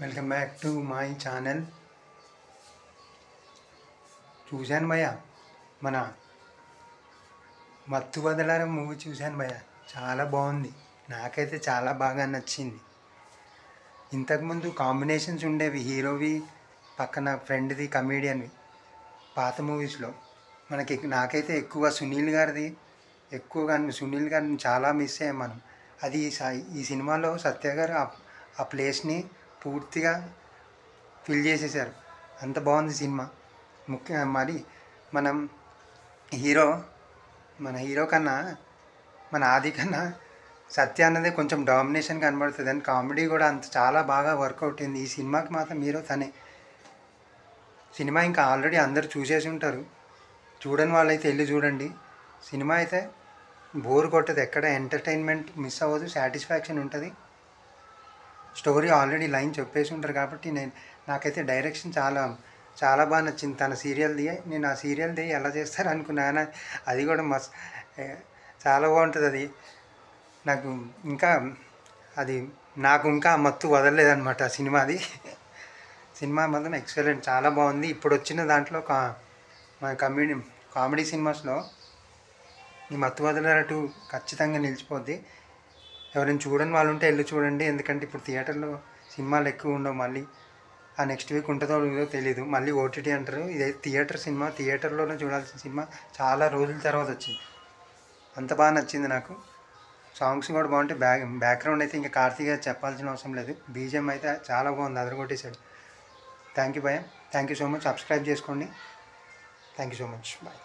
Welcome back to my channel. చూశాను భయ్య, మన మత్తు వదలారం మూవీ చూశాను భయ్య. చాలా బాగుంది, నాకైతే చాలా బాగా నచ్చింది. ఇంతకుముందు కాంబినేషన్స్ ఉండేవి, హీరోవి పక్కన ఫ్రెండ్ది కమేడియన్వి పాత మూవీస్లో. నాకైతే ఎక్కువ సునీల్ గారిది ఎక్కువగా, సునీల్ గారిని చాలా మిస్ అయ్యాం మనం. అది ఈ సినిమాలో సత్య గారు ఆ ప్లేస్ని పూర్తిగా ఫిల్ చేసేసారు. అంత బాగుంది సినిమా. ముఖ్యంగా మరి మనం మన హీరో కన్నా, మన ఆది కన్నా సత్య అన్నదే కొంచెం డామినేషన్ కనబడుతుంది. అండ్ కామెడీ కూడా చాలా బాగా వర్కౌట్ అయింది ఈ సినిమాకి మాత్రం. హీరో తనే. సినిమా ఇంకా ఆల్రెడీ అందరు చూసేసి ఉంటారు, చూడని వాళ్ళైతే వెళ్ళి చూడండి. సినిమా అయితే బోర్ కొట్టదు, ఎక్కడ ఎంటర్టైన్మెంట్ మిస్ అవ్వదు, సాటిస్ఫాక్షన్ ఉంటుంది. స్టోరీ ఆల్రెడీ లైన్ చెప్పేసి ఉంటారు కాబట్టి నాకైతే డైరెక్షన్ చాలా బాగా నచ్చింది. తన సీరియల్ది, నేను ఆ సీరియల్ది ఎలా చేస్తారు అనుకున్నాను. అది కూడా చాలా బాగుంటుంది. అది నాకు ఇంకా మత్తు వదలలేదనమాట సినిమాది. సినిమా మాత్రం ఎక్సలెంట్, చాలా బాగుంది. ఇప్పుడు వచ్చిన దాంట్లో కామెడీ సినిమాస్లో ఈ మత్తు వదలరా 2 ఖచ్చితంగా నిలిచిపోద్ది. ఎవరైనా చూడని వాళ్ళు ఉంటే వెళ్ళి చూడండి. ఎందుకంటే ఇప్పుడు థియేటర్లో సినిమాలు ఎక్కువ ఉండవు. మళ్ళీ ఆ నెక్స్ట్ వీక్ ఉంటుందో లేదో తెలీదు. మళ్ళీ ఓటీటీ అంటారు. ఇదైతే థియేటర్ సినిమా, థియేటర్లోనే చూడాల్సిన సినిమా. చాలా రోజుల తర్వాత వచ్చింది, అంత బాగా నచ్చింది నాకు. సాంగ్స్ కూడా బాగుంటాయి. బ్యాక్గ్రౌండ్ అయితే ఇంకా కార్తీక్ గారు చెప్పాల్సిన అవసరం లేదు. బీజిఎం అయితే చాలా బాగుంది, అదరగొట్టేశాడు. థ్యాంక్ యూ భయ్య, thank you so much. Subscribe చేసుకోండి. Thank you so much, bye.